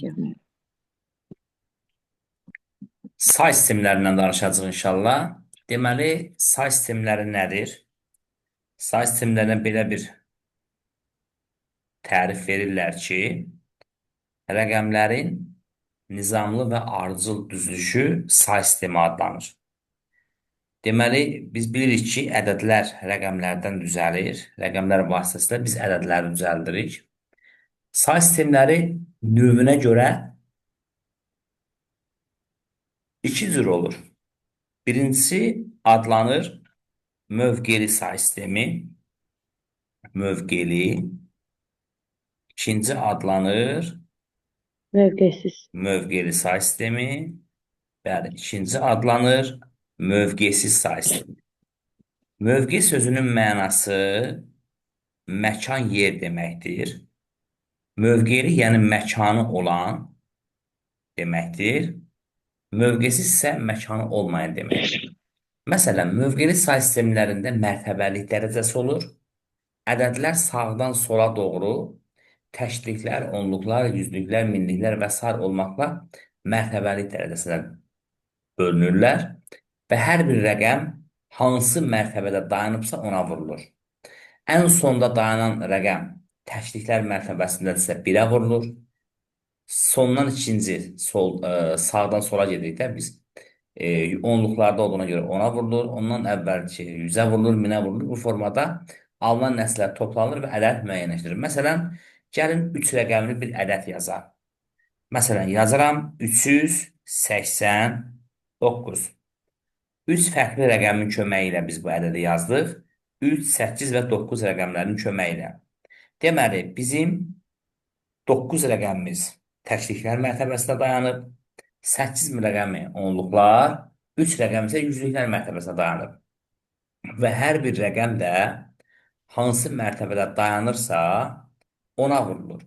Yəni, Say sistemlərindən danışacağıq inşallah. Deməli, say sistemləri nədir? Say sistemlərinə belə bir tərif verirlər ki, rəqəmlərin nizamlı və ardıcıl düzülüşü say sistemi adlanır. Deməli, biz bilirik ki, ədədlər rəqəmlərdən düzəlir. Rəqəmlər vasitəsilə biz ədədləri düzəldirik. Say sistemləri növünə görə iki cür olur. Birincisi adlanır mövqeli say sistemi. Mövqeli. İkinci adlanır mövqesiz. mövqeli say sistemi. Bəli, ikinci adlanır mövqesiz say sistemi. Mövqe sözünün mənası məkan, yer deməkdir. Mövqeli, yəni məkanı olan deməkdir. Mövqesiz isə məkanı olmayan deməkdir. Məsələn, mövqeli say sistemlərində mərtəbəlik dərəcəsi olur. Ədədlər sağdan sola doğru təşliklər, onluqlar, yüzlüklər, minliklər və s. olmaqla mərtəbəlik dərəcəsinə bölünürlər və hər bir rəqəm hansı mərtəbədə dayanıbsa ona vurulur. Ən sonda dayanan rəqəm təşliklər mərtəbəsindədirsə 1-ə vurulur. Sondan ikinci, sağdan sola gedikdə biz onluqlarda olduğuna görə 10-a vurulur. Ondan əvvəlki 100-ə vurulur, 1000-ə vurulur. Bu formada alınan nəslər toplanır və ədəd müəyyənləşdirilir. Məsələn, gəlin 3 rəqəmli bir ədəd yazaq. Məsələn, yazıram 389. 3 fərqli rəqəmin köməyi ilə biz bu ədədi yazdıq. 3, 8 və 9 rəqəmlərinin köməyi ilə. Deməli, bizim 9 rəqəmimiz təkliklər mərtəbəsində dayanıb, 8 rəqəmi onluqlar, 3 rəqəm isə yüzlüklər mərtəbəsində dayanıb. Və hər bir rəqəm də hansı mərtəbədə dayanırsa ona vurulur.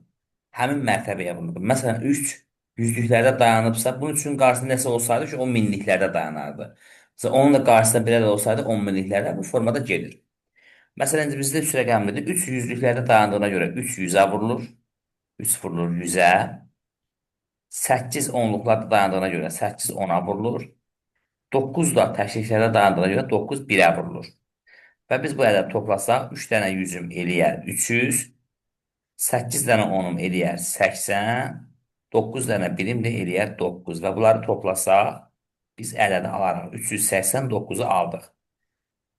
Həmin mərtəbəyə vurulur. Məsələn, 3 yüzlüklərdə dayanıbsa, bunun üçün qarşısında nəsə olsaydı ki, o minliklərdə dayanardı. Məsələn, onun da qarşısında belə də olsaydı, 10 minliklərdə bu formada gedir. Məsələn, bizdə 3 rəqəmlidir. 3 yüzlüklərdə dayandığına görə 3 100-ə vurulur. 3 vurulur 100-ə. 8 onluqlarda dayandığına görə 8 10-a vurulur. 9 da təşliklərdə dayandığına görə 9 1-ə vurulur. Və biz bu ədəd toplasaq, 3 dənə 100-üm eləyər 300, 8 dənə 10-um eləyər 80, 9 dənə 1-im də eləyər 9 və bunları toplasaq, biz ədədi alarıq. 389-u aldıq.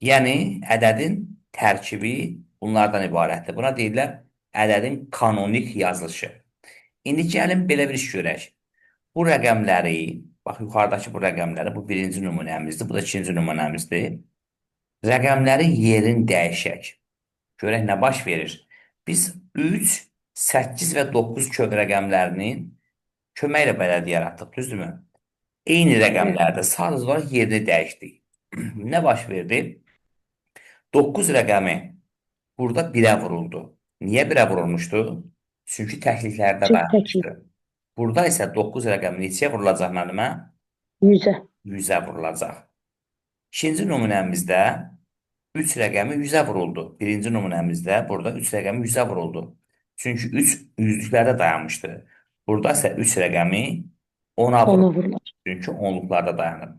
Yəni, ədədin tərkibi bunlardan ibarətdir. Buna deyirlər, ədədin kanonik yazılışı. İndi gəlin belə bir iş görək. Bu rəqəmləri, bax, yuxarıdakı bu rəqəmləri, bu birinci nümunəmizdir, bu da ikinci nümunəmizdir. Rəqəmlərin yerini dəyişək. Görək nə baş verir. Biz 3, 8 və 9 kök rəqəmlərinin kömək ilə bələdi yaratdıq, düzdürmü? Eyni Bəli. rəqəmlərdə sadəcə olaraq yerini dəyişdik. Nə baş verdi? 9 rəqəmi burada 1-ə vuruldu. Niyə 1-ə vurulmuşdu? Çünki təkliklərdə Çünki təklik dayanmışdı. Burada isə 9 rəqəmi neçəyə vurulacaq müəllimə? 100-ə. 100-ə vurulacaq. İkinci nümunəmizdə 3 rəqəmi 100-ə vuruldu. Birinci nümunəmizdə burada 3 rəqəmi 100-ə vuruldu. Çünki 3 yüzlüklərdə dayanmışdı. Burada isə 3 rəqəmi 10-a Ona vuruldu. vurular. Çünki onluqlarda dayanıb.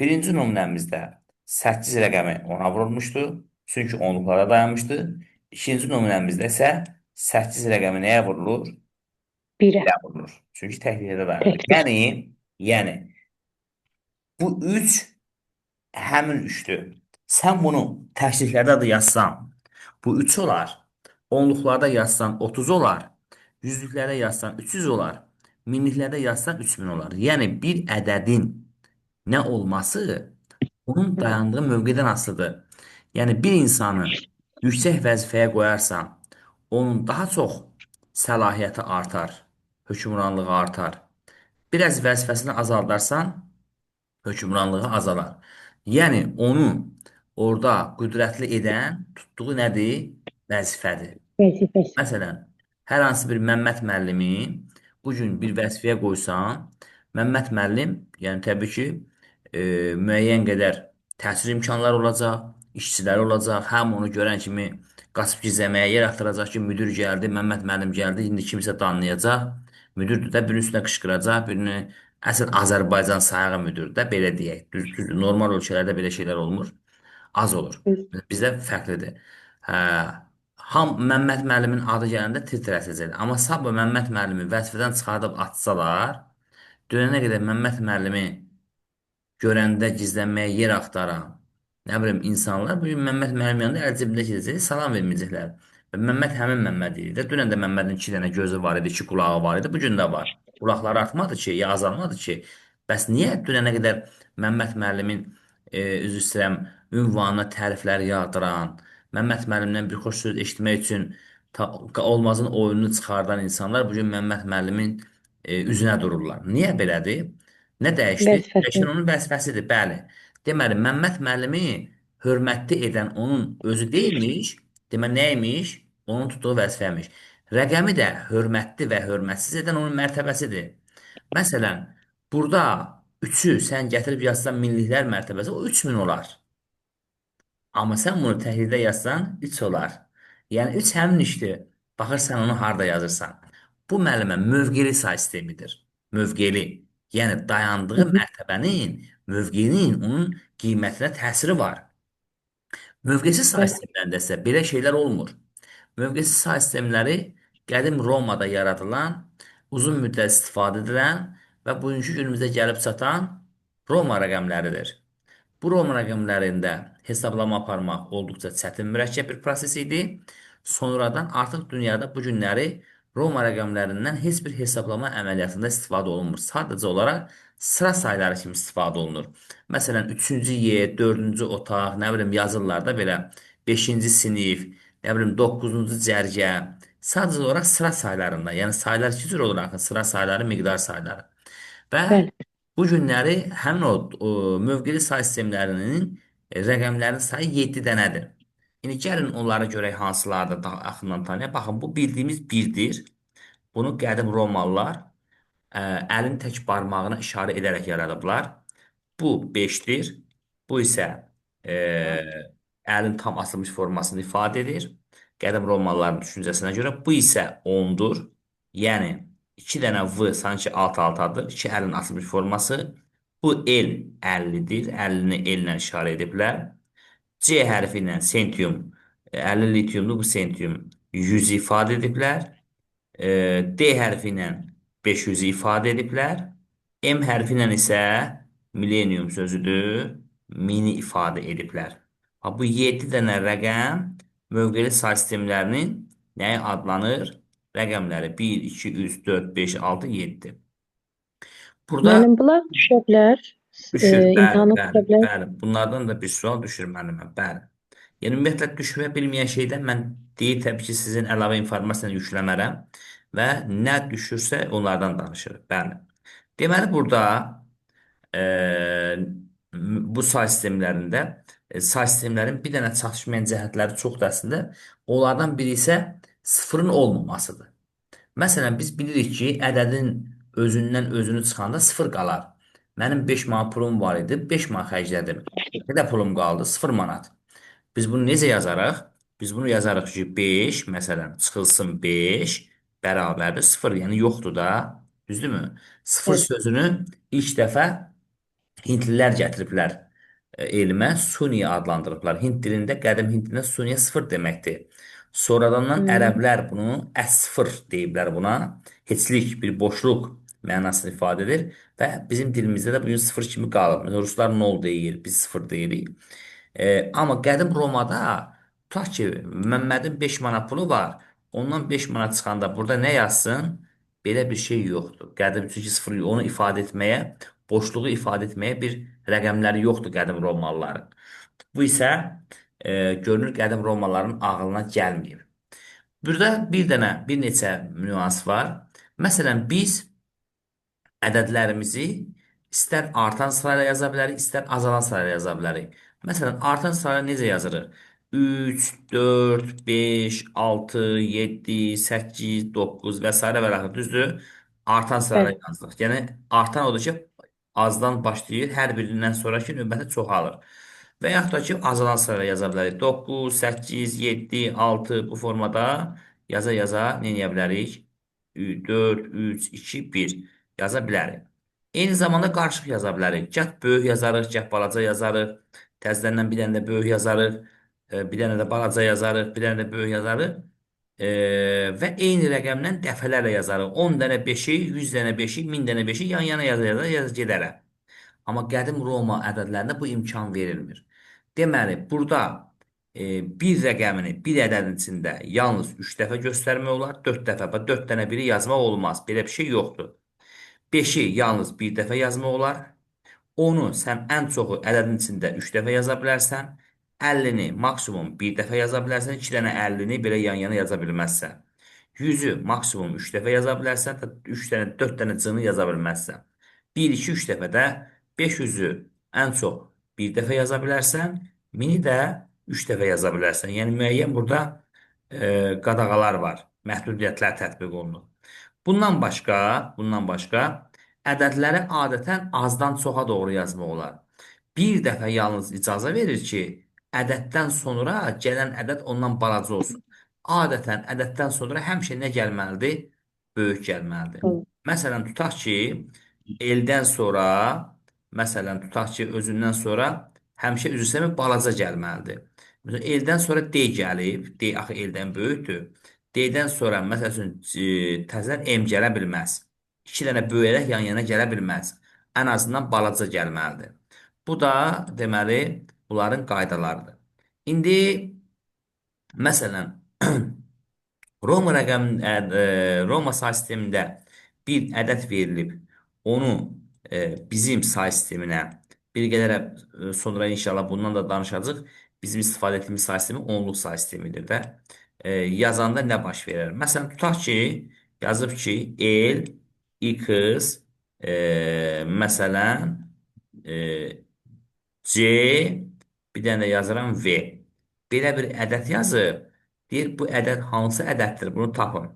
Birinci nümunəmizdə 8 rəqəmi 10-a vurulmuşdu. Çünki onluqlarda dayanmışdı. İkinci nümunəmizdə isə 8 rəqəmi nəyə vurulur? 1-ə. 1-ə vurulur. Çünki təkliklərdə dayanır. Təklik. Yəni bu 3 həmin 3-dür. Sən bunu təkliklərdə də yazsan, bu 3 olar. Onluqlarda yazsan 30 olar. Yüzlüklərdə yazsan 300 olar. Minliklərdə yazsan 3000 olar. Yəni bir ədədin nə olması onun Hı. dayandığı mövqedən asılıdır. Yəni bir insanı yüksək vəzifəyə qoyarsan, onun daha çox səlahiyyəti artar, hökmranlığı artar. Biraz vəzifəsini azaldarsan, hökmranlığı azalar. Yəni onu orada qüdrətli edən tutduğu nədir? Vəzifədir. Vəzifəsi. Məsələn, hər hansı bir Məmməd müəllimi bu gün bir vəzifəyə qoysan, Məmməd müəllim, yəni təbii ki, müəyyən qədər təhsil imkanları olacaq, işçiləri olacaq, həm onu görən kimi qaçıb gizləməyə yer axtaracaq ki, müdir gəldi, Məmməd müəllim gəldi, indi kimsə danlayacaq. Müdürdür də birinin üstünə qışqıracaq, birini əsl Azərbaycan sayağı müdür də belə deyək. Düzdür. Normal ölkələrdə belə şeylər olmur. Az olur. Düz. Bizdə fərqlidir. Hə, Məmməd müəllimin adı gələndə tir-tir Amma sabah Məmməd müəllimi vəzifədən çıxardıb atsalar, dönənə qədər Məmməd müəllimi görəndə gizlənməyə yer axtaran, nə bilim, insanlar bu gün Məmməd müəllim yanında əl cibində gedəcək, salam verməyəcəklər. Və Məmməd həmin Məmməd idi də. Dünən də Məmmədin iki dənə gözü var idi, iki qulağı var idi. Bu gün də var. Qulaqları artmadı ki, ya azalmadı ki. Bəs niyə dünənə qədər Məmməd müəllimin üzr istəyirəm, ünvanına təriflər yağdıran, Məmməd müəllimdən bir xoş söz eşitmək üçün olmazın oyununu çıxardan insanlar bu gün Məmməd müəllimin üzünə dururlar. Niyə belədir? Nə dəyişdi? Vəzifəsi. Dəyişən onun vəzifəsidir, bəli. Deməli, Məmməd müəllimi hörmətli edən onun özü deyilmiş, deməli nəymiş? Onun tutduğu vəzifəmiş. Rəqəmi də hörmətli və hörmətsiz edən onun mərtəbəsidir. Məsələn, burada 3-ü sən gətirib yazsan minliklər mərtəbəsi, o 3000 olar. Amma sən bunu təhlildə yazsan 3 olar. Yəni 3 həmin işdir. Baxırsan onu harda yazırsan. Bu müəllimə mövqeli say sistemidir. Mövqeli. Yəni Hı dayandığı hı. mərtəbənin, mövqenin onun qiymətinə təsiri var. Mövqesiz say Bəli. sistemlərində isə belə şeylər olmur. Mövqesiz say sistemləri qədim Romada yaradılan, uzun müddət istifadə edilən və bugünkü günümüzdə gəlib çatan Roma rəqəmləridir. Bu Roma rəqəmlərində hesablama aparmaq olduqca çətin mürəkkəb bir proses idi. Sonradan artıq dünyada bu günləri Roma rəqəmlərindən heç bir hesablama əməliyyatında istifadə olunmur. Sadəcə olaraq sıra sayları kimi istifadə olunur. Məsələn, 3-cü yer, 4-cü otaq, nə bilim yazırlar da belə 5-ci sinif, nə bilim 9-cu cərgə. Sadəcə olaraq sıra saylarında, yəni saylar iki cür olur axı, sıra sayları, miqdar sayları. Və Bəli. bu günləri həmin o mövqeli say sistemlərinin rəqəmlərin sayı 7 dənədir. İndi gəlin onlara görək hansılardır daha yaxından tanıyaq. Baxın, bu bildiyimiz birdir. Bunu qədim Romalılar əlin tək barmağına işarə edərək yaradıblar. Bu 5-dir. Bu isə e, əlin tam asılmış formasını ifadə edir. Qədim Romalıların düşüncəsinə görə bu isə 10-dur. Yəni 2 dənə V sanki alt-altadır. 2 əlin asılmış forması. Bu el 50-dir. 50-ni ellə işarə ediblər. C hərfi ilə sentium 50 lityumlu bu sentium 100 ifadə ediblər. D hərfi ilə 500-ü ifadə ediblər. M hərfi ilə isə millenium sözüdür, 1000-i ifadə ediblər. Bu 7 dənə rəqəm mövqeli say sistemlərinin nəyi adlanır? Rəqəmləri 1, 2, 3, 4, 5, 6, 7. Burada Müəllim, bunlar düşə bilər. düşür, bəli, İmtahana bəli, düşə bilər. bəli. Bunlardan da bir sual düşür müəllimə, bəli. Yəni ümumiyyətlə düşmə bilməyən şeydən mən deyil təbii ki, sizin əlavə informasiyanı yükləmərəm və nə düşürsə onlardan danışırıq. Bəli. Deməli burada bu say sistemlərində say sistemlərin bir dənə çatışmayan cəhətləri çoxdur əslində. Onlardan biri isə sıfırın olmamasıdır. Məsələn, biz bilirik ki, ədədin özündən özünü çıxanda sıfır qalar. Mənim 5 manat pulum var idi, 5 manat xərclədim. Ne qədər pulum qaldı? 0 manat. Biz bunu necə yazarıq? Biz bunu yazarıq ki, 5, məsələn, çıxılsın 5 bərabərdir 0, yəni yoxdur da. Düzdürmü? 0 Bəli. sözünü ilk dəfə Hindlilər gətiriblər elmə, Suniya adlandırıblar. Hind dilində, qədim Hind dilində Suniya 0 deməkdir. Sonradan Hmm. ərəblər bunu əs-0 deyiblər buna. Heçlik, bir boşluq mənasını ifadə edir və bizim dilimizdə də bu gün 0 kimi qalıb. Məsələn, ruslar 0 deyir, biz 0 deyirik. Amma qədim Romada tutaq ki, Məmmədin 5 manat pulu var. Ondan 5 manat çıxanda burada nə yazsın? Belə bir şey yoxdur. Qədim çünki 0 onu ifadə etməyə, boşluğu ifadə etməyə bir rəqəmləri yoxdur qədim Romalıların. Bu isə görünür qədim Romalıların ağlına gəlməyib. Burada bir dənə, bir neçə nüans var. Məsələn, biz ədədlərimizi istər artan sırayla yaza bilərik, istər azalan sırayla yaza bilərik. Məsələn, artan sırayla necə yazırıq? 3, 4, 5, 6, 7, 8, 9 və s. və axır, düzdür? Artan sırayla Bəli. yazırıq. Yəni, artan odur ki, azdan başlayır, hər birindən sonraki növbəti çoxalır. Və yaxud da ki, azalan sırayla yaza bilərik. 9, 8, 7, 6 bu formada yaza-yaza nə edə bilərik? 4, 3, 2, 1 yaza bilərik. Eyni zamanda qarışıq yaza bilərik. Gah böyük yazarıq, gah balaca yazarıq. Təzədən bir dənə də böyük yazarıq. Bir dənə də balaca yazarıq. Bir dənə də böyük yazarıq. E, və eyni rəqəmdən dəfələrlə yazarıq. 10 dənə 5-i, 100 dənə 5-i, 1000 dənə 5-i yan-yana yaza gedərək. Amma qədim Roma ədədlərində bu imkan verilmir. Deməli, burada bir rəqəmini bir ədədin içində yalnız 3 dəfə göstərmək olar, 4 dəfə, 4 dənə biri yazmaq olmaz. Belə bir şey yoxdur. 5-i yalnız bir dəfə yazmaq olar. Onu sən ən çoxu ədədin içində 3 dəfə yaza bilərsən. 50-ni maksimum bir dəfə yaza bilərsən. 2 dənə 50-ni belə yan-yana yaza bilməzsən. 100-ü maksimum 3 dəfə yaza bilərsən. 3 dənə, 4 dənə c-ni yaza bilməzsən. 1, 2, 3 dəfə də 500-ü ən çox bir dəfə yaza bilərsən. 1000-i də 3 dəfə yaza bilərsən. Yəni müəyyən burada qadağalar var. Məhdudiyyətlər tətbiq olunur. Bundan başqa ədədləri adətən azdan çoxa doğru yazmaq olar. Bir dəfə yalnız icazə verir ki, ədəddən sonra gələn ədəd ondan balaca olsun. Adətən ədəddən sonra həmişə nə gəlməlidir? Böyük gəlməlidir. Tamam. Məsələn, tutaq ki, eldən sonra, özündən sonra həmişə üzr istəmir, balaca gəlməlidir. Məsələn, eldən sonra D gəlib, D axı eldən böyükdür. D-dən sonra, məsəl üçün, təzədən M gələ bilməz. 2 dənə böyüyərək yan-yana gələ bilməz. Ən azından balaca gəlməlidir. Bu da, deməli, bunların qaydalarıdır. İndi, məsələn, Roma say sistemində bir ədəd verilib. Onu bizim say sisteminə bir qədər sonra inşallah bundan da danışacağıq. Bizim istifadə etdiyimiz say sistemi onluq say sistemidir də. Yazanda nə baş verir? Məsələn, tutaq ki, yazıb ki, el, x, məsələn, e, c, bir dənə yazıram v. Belə bir ədəd yazıb. Deyir, bu ədəd hansı ədəddir? Bunu tapın.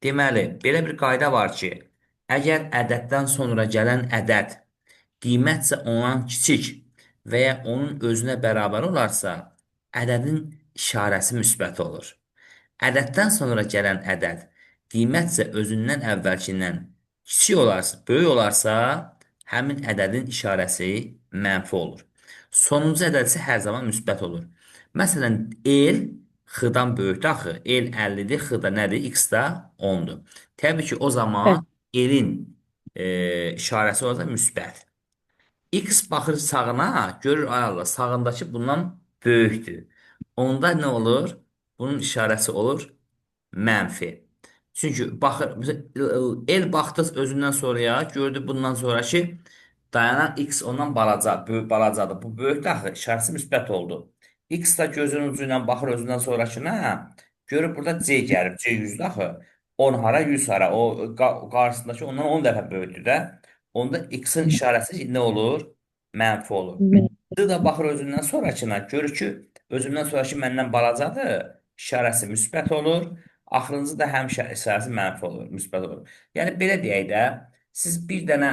Deməli, belə bir qayda var ki, əgər ədəddən sonra gələn ədəd qiymətcə ondan kiçik və ya onun özünə bərabər olarsa, ədədin işarəsi müsbət olur. Ədəddən sonra gələn ədəd qiymətcə özündən əvvəlkindən kiçik olarsa, böyük olarsa, həmin ədədin işarəsi mənfi olur. Sonuncu ədəd isə hər zaman müsbət olur. Məsələn, el x-dan böyükdür axı. El 50-dir, x da nədir? X da 10-dur. Təbii ki, o Evet. zaman elin işarəsi olacaq müsbət. X baxır sağına, görür ay Allah, sağındakı bundan böyükdür. Onda nə olur? Bunun işarəsi olur mənfi. Çünki baxır, el baxdı özündən sonraya, gördü bundan sonraki dayanan x ondan balaca, balacadır. Bu böyükdür axı, işarəsi müsbət oldu. X da gözünün ucu ilə baxır özündən sonrakına, görür burada C gəlib, C 100-dür axı. 10 hara, 100 hara. O qarşısındakı ondan 10 dəfə böyükdür də. Onda x-in işarəsi nə olur? Mənfi olur. D da baxır özündən sonrakına, görür ki, özündən sonraki məndən balacadır, işarəsi müsbət olur. Axırıncı da həmişə işarəsi mənfi olur, müsbət olur. Yəni belə deyək də, siz bir dənə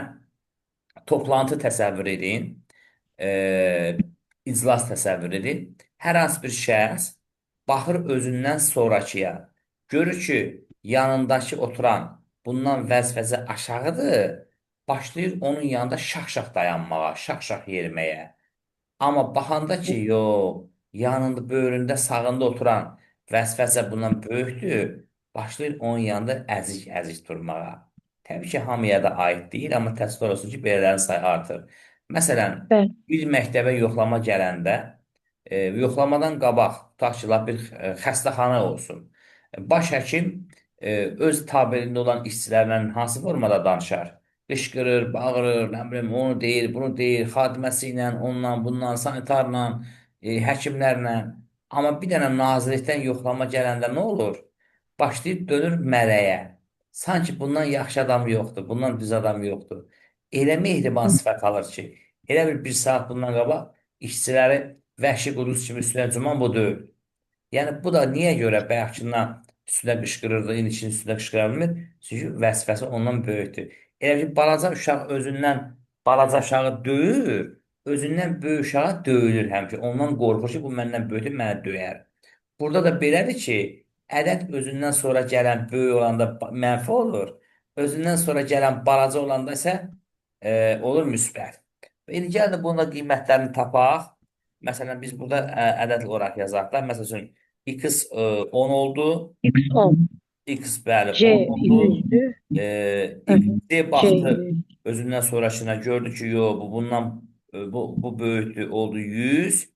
toplantı təsəvvür edin, iclas təsəvvür edin. Hər hansı bir şəxs baxır özündən sonrakıya, görür ki, yanındakı oturan bundan vəzifəsi aşağıdır, başlayır onun yanında şax-şax dayanmağa, şax-şax yeriməyə. Amma baxanda ki, yox, yanında, böyründə, sağında oturan vəzifəsə bundan böyükdür, başlayır onun yanında əzik-əzik durmağa. Təbii ki, hamıya da aid deyil, amma təəssüf olsun ki, belələrin sayı artır. Məsələn, Ben. bir məktəbə yoxlama gələndə, yoxlamadan qabaq, tutaq ki, lap bir xəstəxana olsun. Baş həkim öz tabelində olan işçilərlə hansı formada danışar? Qışqırır, bağırır, nə bilim, onu deyir, bunu deyir, xadiməsi ilə, onunla, bununla, sanitarla, həkimlərlə. Amma bir dənə nazirlikdən yoxlama gələndə nə olur? Başlayıb dönür mələyə. Sanki bundan yaxşı adam yoxdur, bundan düz adam yoxdur. Elə mehriban sifət alır ki, elə bir saat bundan qabaq işçiləri vəhşi quduz kimi üstünə cuman bu deyil. Yəni bu da niyə görə bayaqkından üstünə qışqırırdı, indiki üstünə qışqıra bilmir? Çünki vəzifəsi ondan böyükdür. Elə ki, balaca uşaq özündən balaca uşağı döyür, özündən böyük uşağa döyülür həmişə. Ondan qorxur ki, bu məndən böyükdür, mənə döyər. Burada da belədir ki, Ədəd özündən sonra gələn böyük olanda mənfi olur. Özündən sonra gələn balaca olanda isə olur müsbət. İndi gəlin də bunun da qiymətlərini tapaq. Məsələn, biz burada ədəd olaraq yazaq da. Məsəl üçün, x 10 oldu. X10. X bəli C 10 oldu. 100'dü. Hı X hı. D C baxdı 100. özündən sonrasına gördü ki, yox bu bundan bu böyükdür oldu 100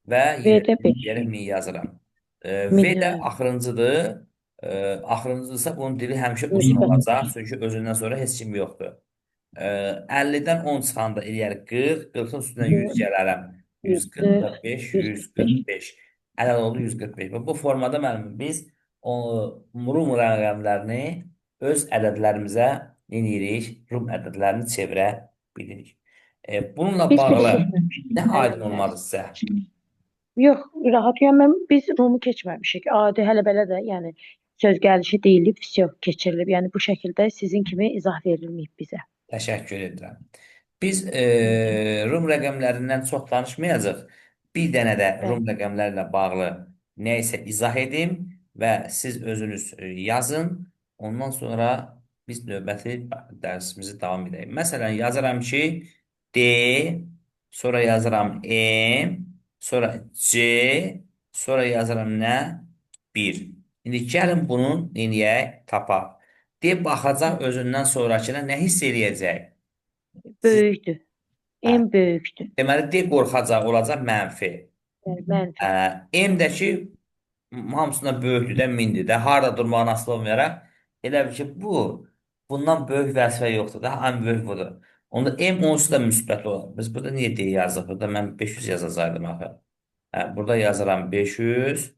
və V de yerə 500. 1000 yazıram. V də Milyon. axırıncıdır. Axırıncıdırsa bunun dili həmişə uzun Müsbət. olacaq. Çünki özündən sonra heç kim yoxdur. 50-dən 10 çıxanda eləyər 40, 40-ın üstünə 100 gələrəm. 140, 145, 145. 145. Ələn oldu 145. Və bu formada müəllim biz o Rum rəqəmlərini öz ədədlərimizə nə edirik? Rum ədədlərini çevirə bilirik. Bununla Biz bağlı keçməmişik nə aydın müəllimlər. olmadı sizə? Yox, rahat. Yəni biz Rumu keçməmişik. Adi hələ belə də, yəni söz gəlişi deyilib, vsyo keçirilib. Yəni bu şəkildə sizin kimi izah verilməyib bizə. Təşəkkür edirəm. Biz Rica ederim. Rum rəqəmlərindən çox danışmayacağıq. Bir dənə də Rum Bəli. rəqəmlərlə bağlı nə isə izah edim və siz özünüz yazın. Ondan sonra biz növbəti dərsimizi davam edək. Məsələn, yazıram ki, D, sonra yazıram M, sonra C, sonra yazıram nə? 1. İndi gəlin bunun eləyək, tapaq. D baxacaq özündən sonrakına nə hiss eləyəcək? Siz, Böyükdür. hə, En böyükdür. deməli, D qorxacaq, olacaq mənfi. Yəni mənfi. M-dəki hamısından böyükdür də, mindir də. Harada durmağına asılı olmayaraq, elə bil ki, bundan böyük vəzifə yoxdur da, ən böyük budur. Onda M onsuz da müsbət olur. Biz burada niyə D yazıq? Burada mən 500 yazacaqdım axı. Burada yazıram 500.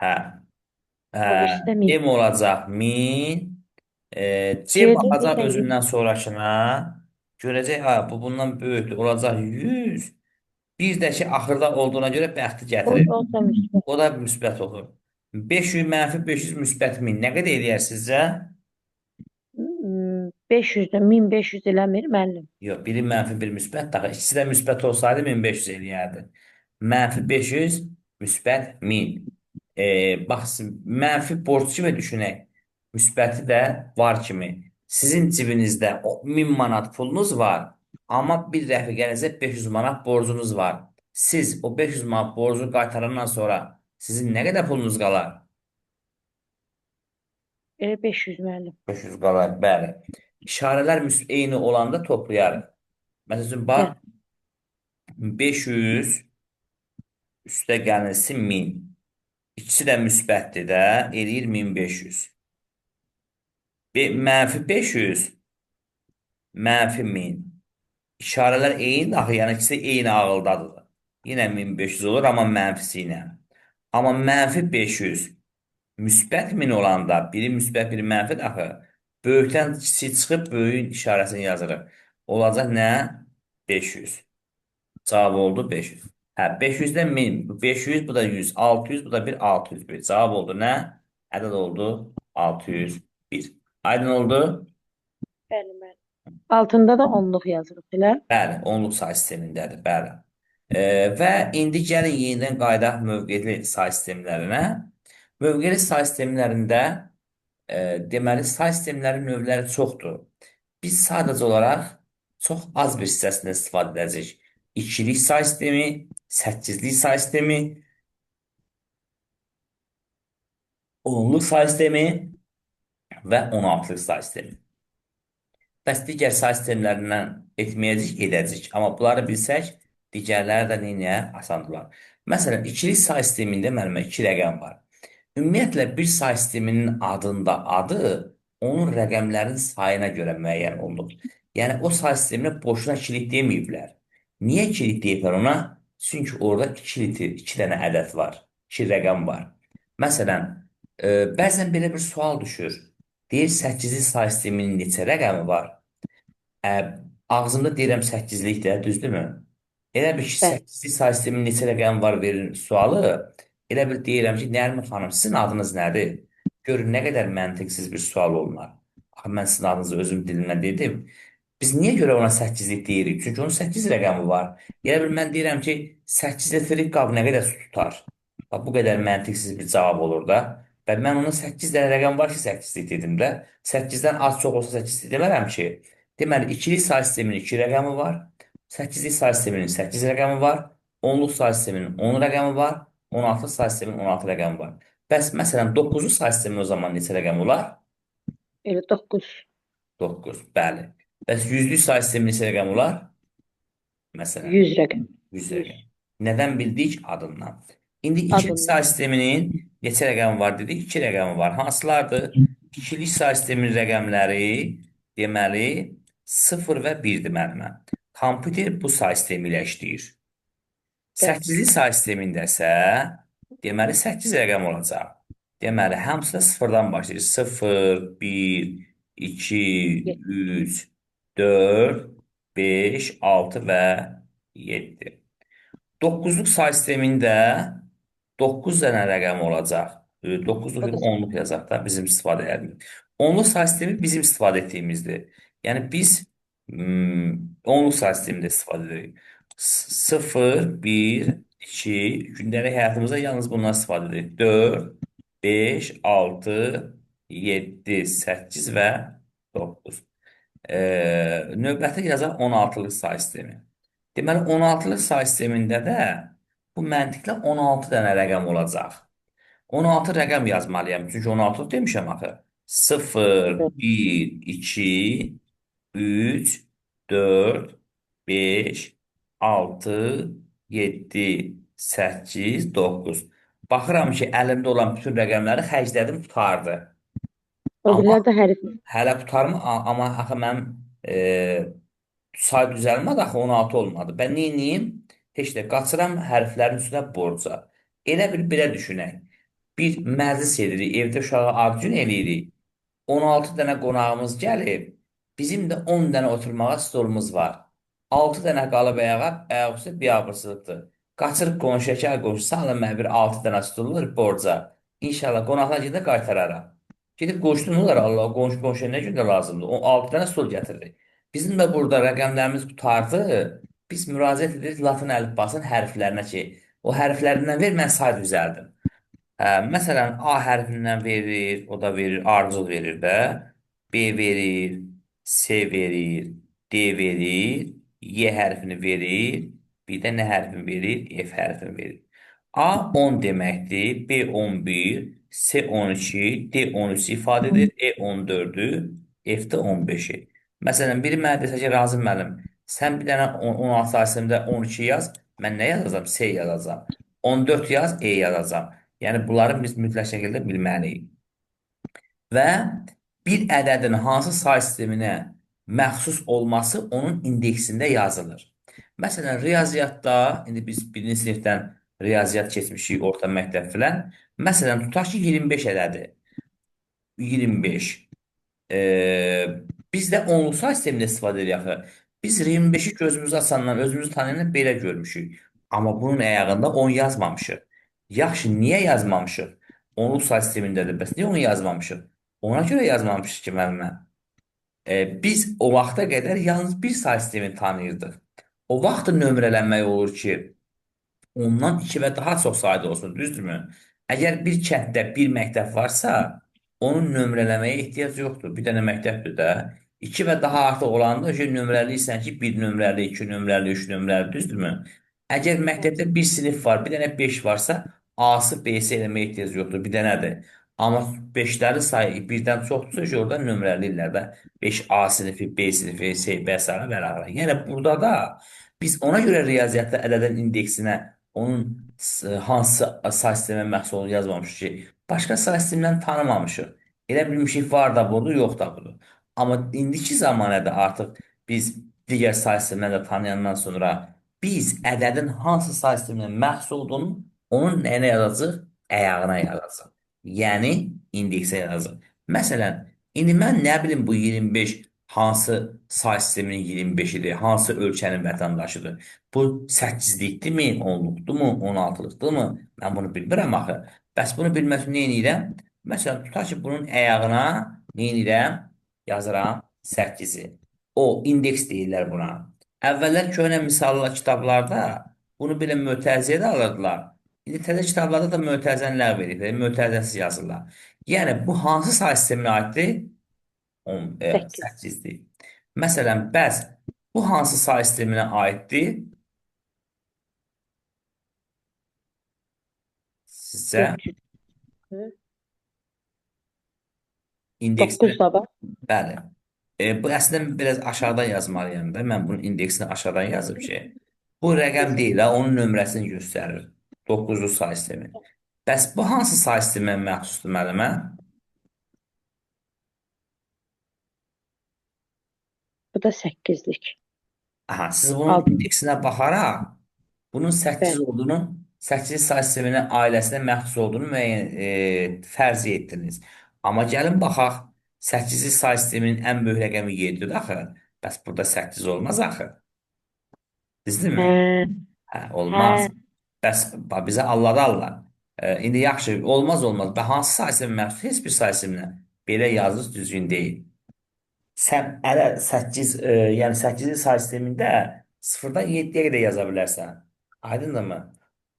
Hə. O birisi də 1000. M olacaq 1000. C C'də baxacaq isə 100. özündən sonrakına. Görəcək, ha, bu bundan böyükdür. Olacaq 100. Bir də ki, axırda olduğuna görə bəxti gətirir. O da müsbət. O da müsbət olur. 500 mənfi 500 müsbət 1000. Nə qədər eləyər sizcə? 500-də 1500 eləmir müəllim. Yox, biri mənfi, biri müsbət. Daha ikisi də müsbət olsaydı 1500 eləyərdi. Mənfi 500, müsbət 1000. Bax, mənfi borc kimi düşünək. Müsbəti də var kimi. Sizin cibinizdə 1000 manat pulunuz var, amma bir rəfiqənizə 500 manat borcunuz var. Siz o 500 manat borcu qaytarandan sonra sizin nə qədər pulunuz qalar? Elə 500 müəllim. 500 qalar, bəli. İşarələr eyni olanda toplayarıq. Məsələn, bax, Bəli. 500 üstə gəlirsin 1000. İkisi də müsbətdir də, eləyir 1500. Mənfi 500, mənfi 1000. İşarələr eyni, axı, yəni ikisi eyni ağıldadır. Yenə 1500 olur, amma mənfisi ilə. Amma mənfi 500, müsbət 1000 olanda, biri müsbət, biri mənfidir axı. Böyükdən kiçik çıxıb, böyüyün işarəsini yazırıq. Olacaq nə? 500. Cavab oldu 500. Hə, 500-dən 1000, bu 500, bu da 100, 600, bu da 1, 601. Cavab oldu nə? Ədəd oldu 601. Aydın oldu? Bəli, müəllim. Altında da onluq yazırıq elə. Bəli, onluq say sistemindədir, bəli. Və indi gəlin yenidən qaydaq mövqeli say sistemlərinə. Mövqeli say sistemlərində deməli, say sistemlərin növləri çoxdur. Biz sadəcə olaraq çox az bir hissəsindən istifadə edəcəyik. İkilik say sistemi, 8-lik say sistemi, onluq say sistemi və 16-lıq say sistemi. Bəs digər say sistemlərindən etməyəcək, edəcək. Amma bunları bilsək, digərləri də neyə asandırlar. Məsələn, ikilik say sistemində mənim 2 rəqəm var. Ümumiyyətlə, bir say sisteminin adında adı onun rəqəmlərin sayına görə müəyyən olunur. Yəni, o say sisteminə boşuna ikilik deməyiblər. Niyə ikilik deyiblər ona? Çünki orada 2 dənə ədəd var, 2 rəqəm var. Məsələn, bəzən belə bir sual düşür. Deyir, 8-lik say sisteminin neçə rəqəmi var? Ağzımda deyirəm 8-likdə, düzdürmü? Elə bir ki, Bəli. 8-lik say sisteminin neçə rəqəmi var verir sualı. Elə bir deyirəm ki, Nərmin xanım, sizin adınız nədir? Görün, nə qədər məntiqsiz bir sual olmalı. Axı, mən sizin adınızı özüm dilimdən dedim. Biz niyə görə ona 8-lik deyirik? Çünki onun 8 rəqəmi var. Elə bir mən deyirəm ki, 8 litrik qab nə qədər su tutar? Bu qədər məntiqsiz bir cavab olur da. Və mən ona 8 dənə rəqəm var ki, 8 dedim də. 8-dən az çox olsa 8 demərəm ki. Deməli, ikili say sisteminin 2 rəqəmi var. 8-lik say sisteminin 8 rəqəmi var. 10-luq say sisteminin 10 rəqəmi var. 16-lıq say sisteminin 16 rəqəmi var. Bəs məsələn 9-lu say sistemin o zaman neçə rəqəmi olar? Elə 9. 9, bəli. Bəs 100-lük say sistemin neçə rəqəmi olar? Məsələn. 100 rəqəm. 100 100 rəqəm. Nədən bildik? Adından. İndi ikilik say adından. sisteminin neçə rəqəmi var dedik? 2 rəqəmi var. Hansılardır? İkilik say sisteminin rəqəmləri deməli 0 və 1-dir müəllimə. Kompüter bu say sistemi ilə işləyir. Bəli. 8-li say sistemində isə deməli 8 rəqəm olacaq. Deməli hamısı da sıfırdan başlayır. 0, 1, 2, 3, 4, 5, 6 və 7. 9-luq say sistemində 9 dənə rəqəm olacaq. 9-luq O yox, da 10-luq yazaq da bizim istifadə edilmiş. 10-luq say sistemi bizim istifadə etdiyimizdir. Yəni biz 10-luq say sistemində istifadə edirik. 0, 1, 2, gündəlik həyatımızda yalnız bundan istifadə edirik. 4, 5, 6, 7, 8 və 9. Növbəti yazaq 16-lıq say sistemi. Deməli, 16-lıq say sistemində də bu məntiqlə 16 dənə rəqəm olacaq. 16 rəqəm yazmalıyam. Çünki 16 demişəm axı. 0, bəli. 1, 2, 3, 4, 5, 6, 7, 8, 9. Baxıram ki, əlimdə olan bütün rəqəmləri xərclədim, qurtardı. O Amma birilər də hərf. hələ qurtarmı? Amma axı mən say düzəlmədi, axı 16 olmadı. Ben neyniyim? Heç də qaçıram hərflərin üstünə borca. Elə bir belə düşünək. Bir məclis edirik, evdə uşağı ad gün eləyirik. 16 dənə qonağımız gəlib. Bizim də 10 dənə oturmağa stolumuz var. 6 dənə qalıb ayağa, ayaqüstü biabırsılıqdır. Qaçırıq qonşuya ki, ay qonşu, salın mənə bir 6 dənə stolur borca. İnşallah qonaqlar gedib qaytararam. Gedib qoşdu, nə olar Allah, qonşuya nə gündə lazımdır? O 6 dənə stol gətiririk. Bizim də burada rəqəmlərimiz qutardı. Biz müraciət edirik Latın əlifbasının hərflərinə ki, o hərflərindən ver, mən say düzəldim. Məsələn, A hərfindən verir, o da verir, ardıcıl verir də. B verir, C verir, D verir, Y hərfini verir, bir də nə hərfini verir? F hərfini verir. A 10 deməkdir, B 11, C 12, D 13 ifadə edir, E 14-ü, F də 15-i. Məsələn, biri mənə desə ki, Razım müəllim, sən bir dənə 16 sayəsində 12 yaz, mən nə yazacağım? C yazacağam. 14 yaz, E yazacağam. Yəni bunları biz mütləq şəkildə bilməliyik. Və bir ədədin hansı say sisteminə məxsus olması onun indeksində yazılır. Məsələn, riyaziyyatda, indi biz birinci sinifdən riyaziyyat keçmişik, orta məktəb filan. Məsələn, tutaq ki, 25 ədədi. 25. Biz də onluq say sistemində istifadə edirik axı. Biz 25-i gözümüzü açandan, özümüzü tanıyandan belə görmüşük. Amma bunun ayağında 10 yazmamışıq. Yaxşı, niyə yazmamışıq? Onluq say sistemindədir. Bəs niyə onu yazmamışıq? Ona görə yazmamışıq ki, müəllimə. Biz o vaxta qədər yalnız bir say sistemini tanıyırdıq. O vaxt nömrələnmək olur ki, ondan 2 və daha çox sayda olsun, düzdürmü? Əgər bir kənddə bir məktəb varsa, onun nömrələməyə ehtiyac yoxdur. Bir dənə məktəbdir də. 2 və daha artıq olanda nömrəliysən ki, 1 nömrəli, 2 nömrəli, 3 nömrəli, düzdürmü? Əgər məktəbdə bir sinif var, bir dənə 5 varsa, A-sı B-si eləməyə ehtiyac yoxdur, bir dənədir. Amma 5-ləri sayı birdən çoxdursa ki, orada nömrəliyirlər də. 5A sinifi, B sinifi, C, B sarı və s. Yəni burada da biz ona görə riyaziyyatda ədədin indeksinə onun hansı say sistemə məxsus olduğunu yazmamışıq ki, başqa say sistemdən tanımamışıq. Elə bilmişik var da budur, yox da budur. Amma indiki zamanədə artıq biz digər say sistemləri də tanıyandan sonra biz ədədin hansı say sisteminə məxsus olduğunu onun nəyinə yazacaq? Əyağına yazacaq. Yəni indeksə yazacaq. Məsələn, indi mən nə bilim bu 25 hansı say sisteminin 25-idir, hansı ölkənin vətəndaşıdır. Bu 8-likdirmi, 10-luqdurmu, 16-lıqdırmı? Mən bunu bilmirəm axı. Bəs bunu bilmək üçün nə edirəm? Məsələn, tutaq ki, bunun əyağına nə edirəm? Yazıram 8-i. O, indeks deyirlər buna. Əvvəllər köhnə misallar kitablarda bunu belə mötərizəyə də alırdılar. İndi təzə kitablarda da mötərizəni ləğv ediblər, mötərizəsiz yazırlar. Yəni bu hansı say sisteminə aiddir? 8. 8-dir. Məsələn, bəs bu hansı say sisteminə aiddir? Sizcə 400. indeksini 9 da var. bəli. Bu əslində biraz aşağıdan yazmalıyam da. Mən bunun indeksini aşağıdan yazıb ki, bu rəqəm deyil, ha, onun nömrəsini göstərir. 9-lu say sistemi. Bəs bu hansı say sisteminə məxsusdur müəllimə? Bu da 8'lik. Aha, siz bunun 6. indeksinə baxaraq bunun 8 Bəli. olduğunu, 8 say sisteminə, ailəsinə məxsus olduğunu fərz etdiniz. Amma gəlin baxaq, 8-ci say sisteminin ən böyük rəqəmi 7-dir axı. Bəs burada 8 olmaz axı. Düzdürmü? Hə, Hə, hə. olmaz. Bəs bizə alladarlar. İndi yaxşı, olmaz. Və hansı say sisteminə məxsus? Heç bir say sisteminə. Belə yazınız düzgün deyil. Sən ələ 8, yəni 8-ci say sistemində 0-dan 7-yə qədər yaza bilərsən. Aydındırmı?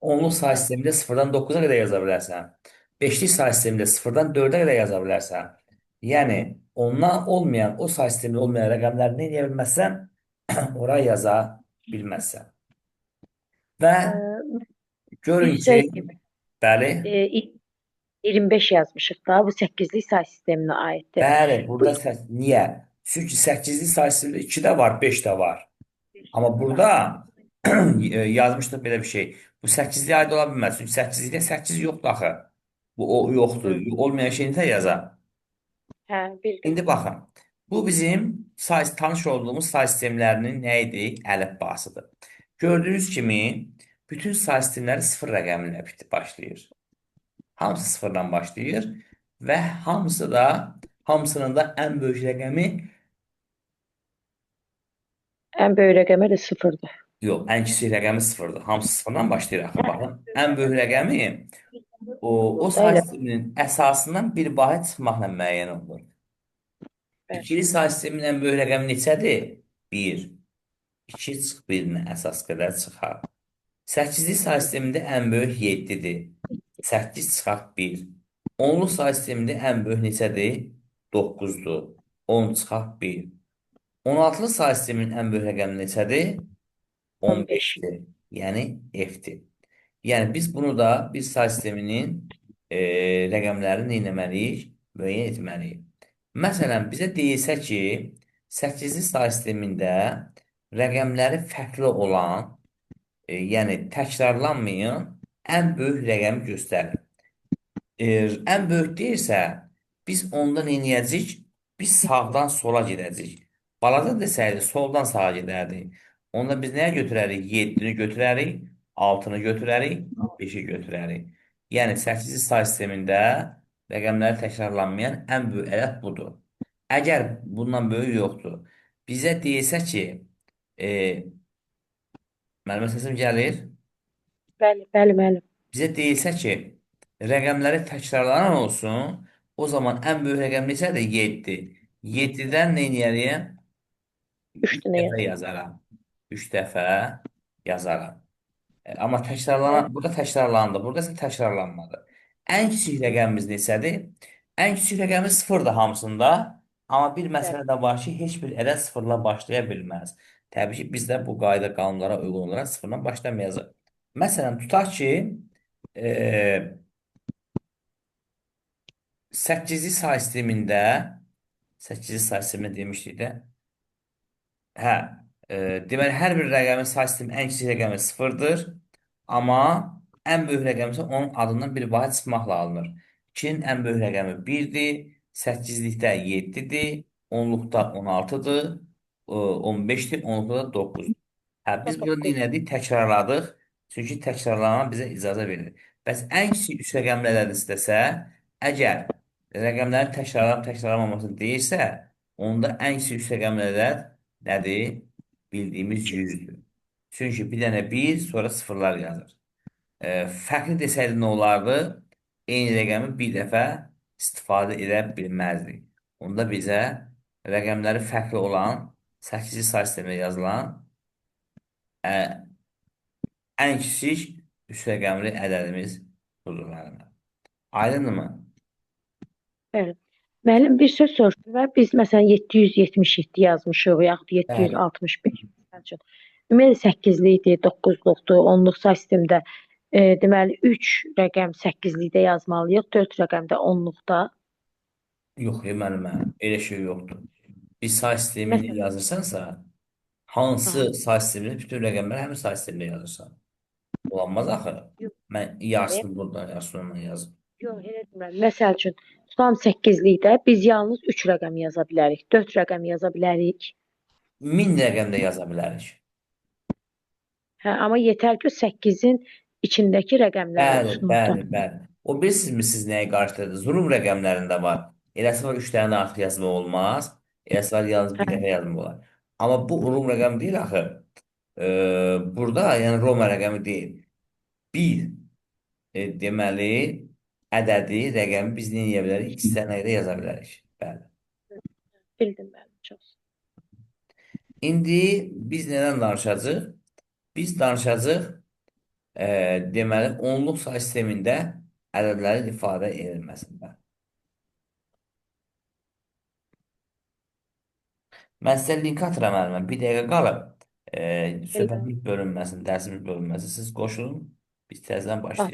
10-luq say sistemində 0-dan 9-a qədər yaza bilərsən. 5-lik say sistemində 0-dan 4-ə qədər yaza bilərsən. Yəni ondan olmayan, o say sistemində olmayan rəqəmləri nə edə bilməzsən, ora yaza bilməzsən. Və Ə, görün Biz ki, söyleyeyim. bəli, 25 yazmışıq da. Bu 8'lik say sisteminə aiddir. bəli, Bu burada niyə? Çünki 8-lik say sistemində 2 də var, 5 də var. Amma burada yazmışdıq belə bir şey. Bu 8-liyə aid ola bilməz. Çünki 8-likdə 8 yoxdur axı. Bu o yoxdur. Hı. Olmayan şeyini də yazar. Hə, bildim. İndi baxın. Bu bizim tanış olduğumuz say sistemlərinin nə idi? Əlifbasıdır. Gördüyünüz kimi bütün say sistemləri sıfır rəqəmi ilə başlayır. Hamısı sıfırdan başlayır və hamısının da ən böyük rəqəmi Ən böyük rəqəmi də 0'dır. yox, ən kiçik rəqəmi sıfırdır. Hamısı sıfırdan başlayır axı. Baxın, ən böyük rəqəmi o Burada say elə. sisteminin əsasından bir vahid çıxmaqla müəyyən olunur. Bəli. İkili say sisteminin ən böyük rəqəmi neçədir? 1. 2 çıx 1-nə əsas qədər çıxar. 8-lik say sistemində ən böyük 7-dir. 8 çıxaq 1. 10-luq say sistemində ən böyük neçədir? 9-dur. 10 çıxaq 1. 16-lıq say sisteminin ən böyük rəqəmi neçədir? 15. 15-dir. Yəni F-dir. Yəni biz bunu da bir say sisteminin rəqəmlərini nə etməliyik? Müəyyən etməliyik. Məsələn, bizə deyilsə ki, 8-ci say sistemində rəqəmləri fərqli olan, yəni təkrarlanmayan ən böyük rəqəmi göstərir. Ən böyük deyirsə, biz onda nə edəcəyik? Biz sağdan sola gedəcəyik. Balaca desəydi, soldan sağa gedərdik. Onda biz nəyə götürərik? 7-ni götürərik, 6-nı götürərik, 5-i götürərik. Yəni 8-ci say sistemində rəqəmləri təkrarlanmayan ən böyük ədəd budur. Əgər bundan böyük yoxdur, bizə deyilsə ki, e, müəllimə səsim gəlir. Bəli, bəli, müəllim. Bizə deyilsə ki, rəqəmləri təkrarlanan olsun, o zaman ən böyük rəqəm neçədir? 7. 7-dən nə edəyəm? 3 3 dənə dəfə yazın. yazaram. 3 dəfə yazaram. Amma Bəli. burada təkrarlandı, burada isə təkrarlanmadı. Ən kiçik rəqəmimiz neçədir? Ən kiçik rəqəmi sıfırdır hamısında. Amma bir Bəli. məsələ də var ki, heç bir ədəd sıfırla başlaya bilməz. Təbii ki, biz də bu qayda qanunlara uyğun olaraq sıfırdan başlamayacağıq. Məsələn, tutaq ki, e, 8-ci say sistemində 8-ci say sistemində demişdik də. Hə, deməli hər bir rəqəmin say sistemi ən kiçik rəqəmi sıfırdır. Amma ən böyük rəqəm isə onun adından bir vahid çıxmaqla alınır. 2-nin ən böyük rəqəmi 1-dir, 8-likdə 7-dir, 10-luqda 16-dır, 15-dir, 10-luqda da 9-dur. Hə, biz burada 9. neylədik? Təkrarladıq. Çünki təkrarlama bizə icazə verir. Bəs ən kiçik üç rəqəmli ədəd istəsə, əgər rəqəmlərin təkrarlanmamasını deyirsə, onda ən kiçik üç rəqəmli ədəd nədir? Bildiyimiz 100-dür. Çünki bir dənə 1, sonra sıfırlar yazır. Fərqli desəydi nə olardı? Eyni rəqəmi bir dəfə istifadə edə bilməzdik. Onda bizə rəqəmləri fərqli olan 8-ci say sistemində yazılan ən kiçik Üç rəqəmli ədədimiz budur müəllimə. Aydınmı? Bəli. Müəllim bir söz soruşdu və biz məsələn 777 yazmışıq, yaxud Bəli. 765 məsəl üçün. Ümumiyyətlə 8-likdir, 9-luqdur, 10-luq sistemdə deməli 3 rəqəm 8-likdə yazmalıyıq, 4 rəqəm də 10-luqda. Yox, müəllimə, elə şey yoxdur. Bir say sistemini Məsələn, yazırsansa, hansı aha, say sistemində bütün rəqəmləri həmin say sistemində yazırsan. Olanmaz axı. yox, Mən deməli, yarısını buradan, yarısını ondan yazım. yox, elə deməli. Məsəl üçün, tutam 8-likdə biz yalnız 3 rəqəm yaza bilərik, 4 rəqəm yaza bilərik. 1000 rəqəm də yaza bilərik. Hə, amma yetər ki, 8-in içindəki rəqəmlər Bəli, olsun orada. bəli, bəli. O bilirsinizmi siz nəyi qarşıladınız? Zulum rəqəmlərində var. Eləsi var 3 dənə artıq yazma olmaz. Eləsi var yalnız bir Hə, dəfə yazma olar. Amma bu Rum rəqəmi deyil axı. Burada yəni Roma rəqəmi deyil. Bir deməli ədədi, rəqəmi biz nə edə bilərik? İki dənə də yaza bilərik. Bəli. bildim mən çox. İndi biz nədən danışacağıq? Biz danışacağıq deməli onluq say sistemində ədədlərin ifadə edilməsində. Mən sizə link atıram əlimə. Bir dəqiqə qalıb. Elə Söhbətimiz bölünməsin, dərsimiz bölünməsin. Siz qoşulun. Biz təzədən başlayaq.